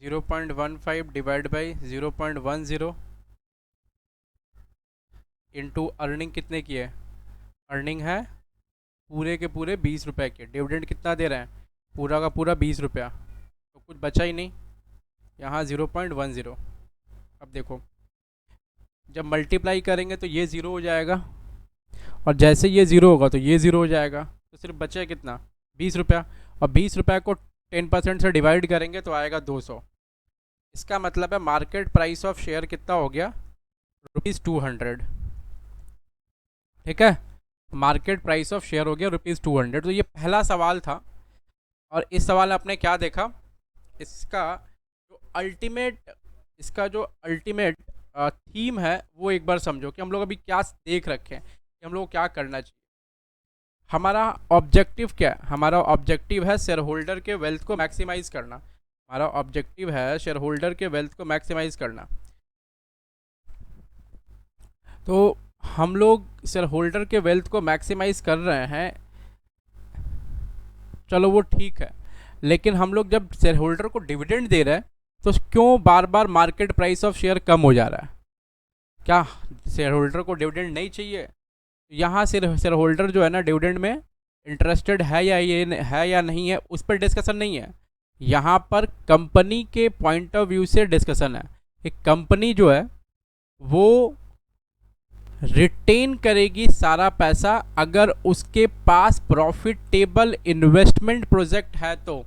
0.15 divide by 0.10 into earning कितने की है? अर्निंग है पूरे के पूरे 20 रुपये के। डिविडेंड कितना दे रहे हैं? पूरा का पूरा 20 रुपया, तो कुछ बचा ही नहीं यहाँ 0.10। अब देखो जब मल्टीप्लाई करेंगे तो ये ज़ीरो हो जाएगा, और जैसे ये ज़ीरो होगा तो ये ज़ीरो हो जाएगा, तो सिर्फ बचे कितना? 20 रुपया। और 20 रुपया को 10% से डिवाइड करेंगे तो आएगा 200। इसका मतलब है मार्केट प्राइस ऑफ शेयर कितना हो गया? ₹200, ठीक है। मार्केट प्राइस ऑफ शेयर हो गया ₹200। तो ये पहला सवाल था, और इस सवाल में आपने क्या देखा? इसका जो अल्टीमेट थीम है वो एक बार समझो कि हम लोग अभी क्या देख रखे हैं कि हम लोग को क्या करना चाहिए। हमारा ऑब्जेक्टिव क्या है? हमारा ऑब्जेक्टिव है शेयर होल्डर के वेल्थ को मैक्सिमाइज़ करना। हमारा ऑब्जेक्टिव है शेयर होल्डर के वेल्थ को मैक्सिमाइज़ करना। तो हम लोग शेयर होल्डर के वेल्थ को मैक्सिमाइज कर रहे हैं, चलो वो ठीक है, लेकिन हम लोग जब शेयर होल्डर को डिविडेंड दे रहे हैं तो क्यों बार बार मार्केट प्राइस ऑफ शेयर कम हो जा रहा है? क्या शेयर होल्डर को डिविडेंड नहीं चाहिए? यहाँ शेयर होल्डर जो है ना डिविडेंड में इंटरेस्टेड है या ये है या नहीं है, उस पर डिस्कशन नहीं है। यहाँ पर कंपनी के पॉइंट ऑफ व्यू से डिस्कशन है। एक कंपनी जो है वो रिटेन करेगी सारा पैसा अगर उसके पास प्रॉफिटेबल इन्वेस्टमेंट प्रोजेक्ट है तो।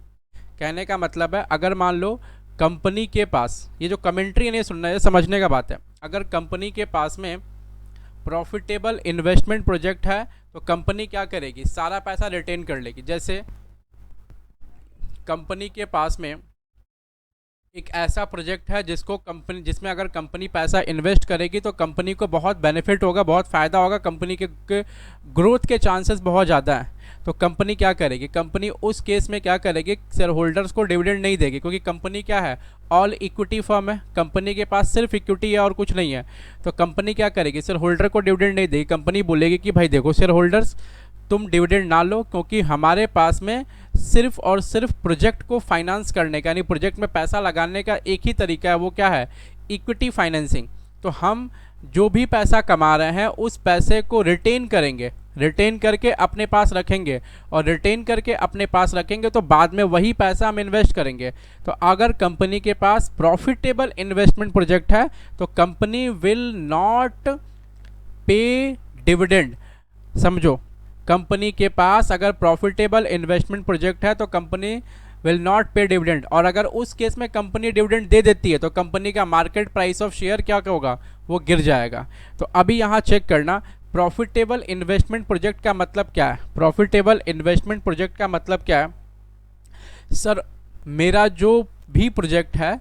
कहने का मतलब है, अगर मान लो कंपनी के पास, ये जो कमेंट्री नहीं सुनना है, समझने का बात है, अगर कंपनी के पास में प्रॉफिटेबल इन्वेस्टमेंट प्रोजेक्ट है तो कंपनी क्या करेगी? सारा पैसा रिटेन कर लेगी। जैसे कंपनी के पास में एक ऐसा प्रोजेक्ट है जिसमें अगर कंपनी पैसा इन्वेस्ट करेगी तो कंपनी को बहुत बेनिफिट होगा, बहुत फ़ायदा होगा, कंपनी के ग्रोथ के चांसेस बहुत ज़्यादा हैं। तो कंपनी क्या करेगी? कंपनी उस केस में क्या करेगी? शेयर होल्डर्स को डिविडेंड नहीं देगी, क्योंकि कंपनी क्या है? ऑल इक्विटी फर्म है, कंपनी के पास सिर्फ इक्विटी है और कुछ नहीं है। तो कंपनी क्या करेगी? शेयर होल्डर को डिविडेंड नहीं देगी। कंपनी बोलेगी कि भाई देखो शेयर होल्डर्स, तुम डिविडेंड ना लो, क्योंकि हमारे पास में सिर्फ और सिर्फ प्रोजेक्ट को फाइनेंस करने का, यानी प्रोजेक्ट में पैसा लगाने का एक ही तरीका है, वो क्या है? Equity financing. तो हम जो भी पैसा कमा रहे हैं उस पैसे को रिटेन करेंगे, रिटेन करके अपने पास रखेंगे, और रिटेन करके अपने पास रखेंगे तो बाद में वही पैसा हम इन्वेस्ट करेंगे। तो अगर कंपनी के पास प्रॉफिटेबल इन्वेस्टमेंट प्रोजेक्ट है तो कंपनी विल नॉट पे डिविडेंड। समझो, कंपनी के पास अगर प्रॉफिटेबल इन्वेस्टमेंट प्रोजेक्ट है तो कंपनी विल नॉट पे डिविडेंड, और अगर उस केस में कंपनी डिविडेंड दे देती है तो कंपनी का मार्केट प्राइस ऑफ शेयर क्या होगा? वो गिर जाएगा। तो अभी यहाँ चेक करना, प्रॉफिटेबल इन्वेस्टमेंट प्रोजेक्ट का मतलब क्या है? प्रॉफिटेबल इन्वेस्टमेंट प्रोजेक्ट का मतलब क्या है? सर, मेरा जो भी प्रोजेक्ट है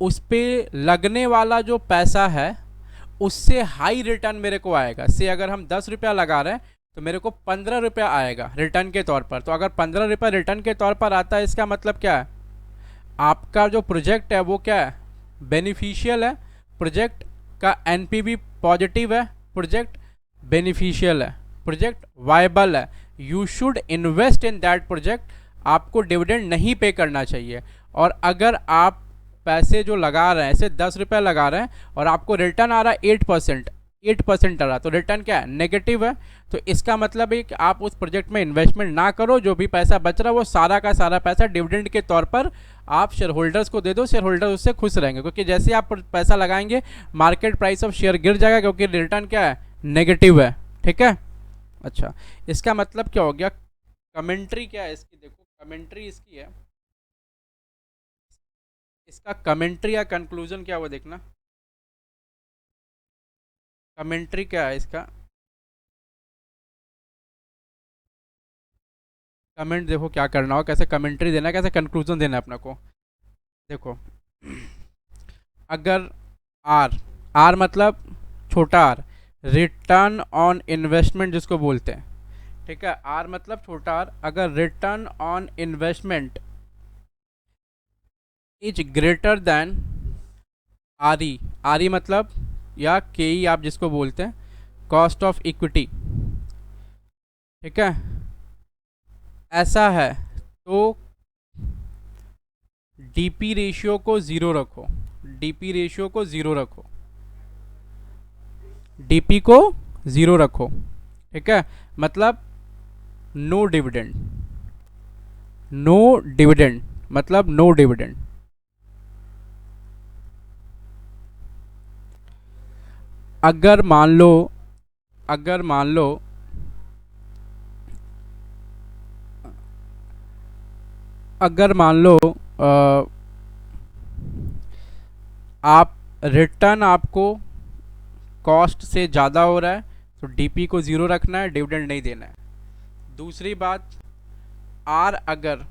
उस पर लगने वाला जो पैसा है उससे हाई रिटर्न मेरे को आएगा। से अगर हम 10 रुपया लगा रहे हैं तो मेरे को 15 रुपया आएगा रिटर्न के तौर पर। तो अगर 15 रुपया रिटर्न के तौर पर आता है, इसका मतलब क्या है? आपका जो प्रोजेक्ट है वो क्या है? बेनिफिशियल है, प्रोजेक्ट का एनपीवी पॉजिटिव है, प्रोजेक्ट बेनिफिशियल है, प्रोजेक्ट वायबल है। You should invest in that project. आपको डिविडेंड नहीं पे करना चाहिए। और अगर आप पैसे जो लगा रहे हैं, ऐसे 10 रुपये लगा रहे हैं और आपको रिटर्न आ रहा है 8% आ रहा, तो रिटर्न क्या है? नेगेटिव है। तो इसका मतलब है कि आप उस प्रोजेक्ट में इन्वेस्टमेंट ना करो, जो भी पैसा बच रहा है वो सारा का सारा पैसा डिविडेंड के तौर पर आप शेयर होल्डर्स को दे दो। शेयर होल्डर्स उससे खुश रहेंगे, क्योंकि जैसे आप पैसा लगाएंगे मार्केट प्राइस ऑफ शेयर गिर जाएगा, क्योंकि रिटर्न क्या है? नेगेटिव है। ठीक है, अच्छा, इसका मतलब क्या हो गया? कमेंट्री क्या है इसकी? देखो, कमेंट्री इसकी है, इसका कमेंट्री या कंक्लूजन क्या हुआ देखना। कमेंट्री क्या है इसका? कमेंट देखो क्या करना हो, कैसे कमेंट्री देना है, कैसे कंक्लूजन देना है अपने को। देखो, अगर आर, आर मतलब छोटा आर, रिटर्न ऑन इन्वेस्टमेंट जिसको बोलते हैं, ठीक है, आर मतलब छोटा आर, अगर return on investment is greater than R E, R E मतलब या के ई आप जिसको बोलते हैं, कॉस्ट ऑफ इक्विटी, ठीक है, ऐसा है तो डीपी रेशियो को ज़ीरो रखो, डीपी रेशियो को ज़ीरो रखो, डीपी को ज़ीरो रखो, ठीक है, मतलब नो डिविडेंड, नो डिविडेंड मतलब नो डिविडेंड। अगर मान लो, अगर मान लो अगर मान लो आप रिटर्न आपको कॉस्ट से ज़्यादा हो रहा है तो डीपी को ज़ीरो रखना है, डिविडेंड नहीं देना है। दूसरी बात, आर अगर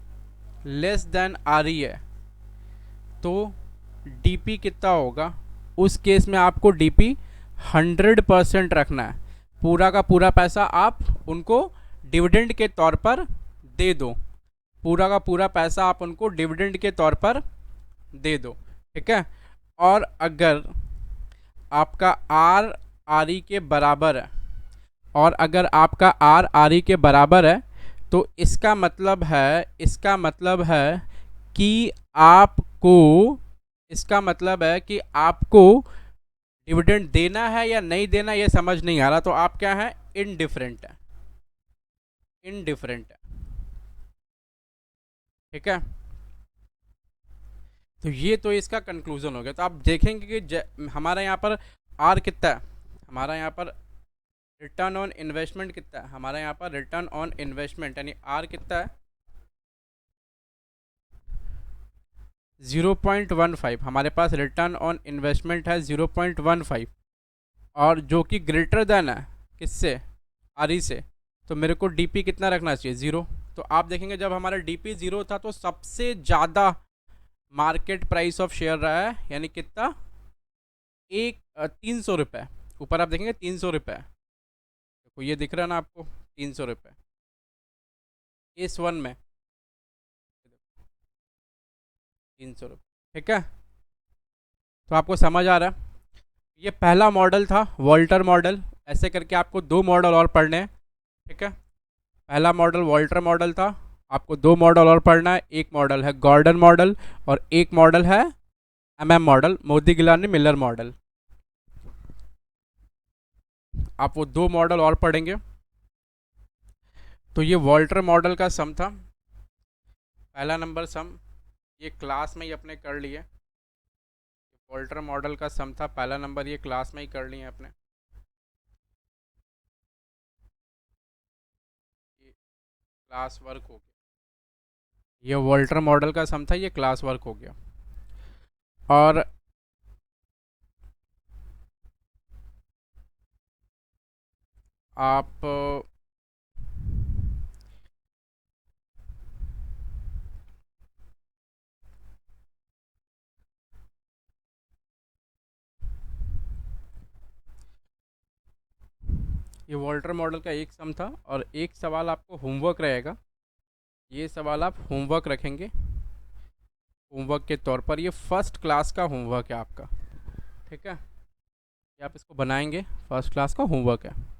लेस देन आर ई है तो डीपी कितना होगा? उस केस में आपको डीपी 100% रखना है, पूरा का पूरा पैसा आप उनको डिविडेंड के तौर पर दे दो, पूरा का पूरा पैसा आप उनको डिविडेंड के तौर पर दे दो, ठीक है। और अगर आपका आर आर ई के बराबर है, और अगर आपका आर आर ई के बराबर है तो इसका मतलब है कि आपको इसका मतलब है कि आपको डिविडेंड देना है या नहीं देना ये समझ नहीं आ रहा, तो आप क्या है, इनडिफरेंट है, इनडिफरेंट है। ठीक है, तो ये तो इसका कंक्लूजन हो गया। तो आप देखेंगे कि हमारा यहाँ पर आर कितना है, हमारा यहाँ पर रिटर्न ऑन इन्वेस्टमेंट कितना है, हमारा यहाँ पर रिटर्न ऑन इन्वेस्टमेंट यानी आर कितना है, 0.15। हमारे पास रिटर्न ऑन इन्वेस्टमेंट है 0.15, और जो कि ग्रेटर देन है किससे, आर ई से। तो मेरे को डीपी कितना रखना चाहिए, 0। तो आप देखेंगे जब हमारा डीपी 0 था तो सबसे ज़्यादा मार्केट प्राइस ऑफ शेयर रहा है, यानी कितना, 300 रुपये। ऊपर आप देखेंगे 300 रुपये, देखो ये दिख रहा है ना आपको, 300 रुपये इस वन में, 300 रुपये। ठीक है, तो आपको समझ आ रहा है। ये पहला मॉडल था वॉल्टर मॉडल। ऐसे करके आपको 2 मॉडल और पढ़ने हैं। ठीक है, पहला मॉडल वॉल्टर मॉडल था, आपको 2 मॉडल और पढ़ना है। एक मॉडल है गॉर्डन मॉडल और एक मॉडल है MM model, Modigliani Miller model. आप वो 2 मॉडल और पढ़ेंगे। तो ये वॉल्टर मॉडल का सम था, पहला नंबर सम, ये क्लास में ही अपने कर लिए। वॉल्टर मॉडल का सम था पहला नंबर, ये क्लास में ही कर लिए अपने। ये क्लास वर्क हो गया, ये वॉल्टर मॉडल का सम था, ये क्लास वर्क हो गया। और आप ये वॉल्टर मॉडल का एक सम था, और एक सवाल आपको होमवर्क रहेगा। ये सवाल आप होमवर्क रखेंगे, होमवर्क के तौर पर। ये फर्स्ट क्लास का होमवर्क है आपका। ठीक है, ये आप इसको बनाएंगे, फर्स्ट क्लास का होमवर्क है।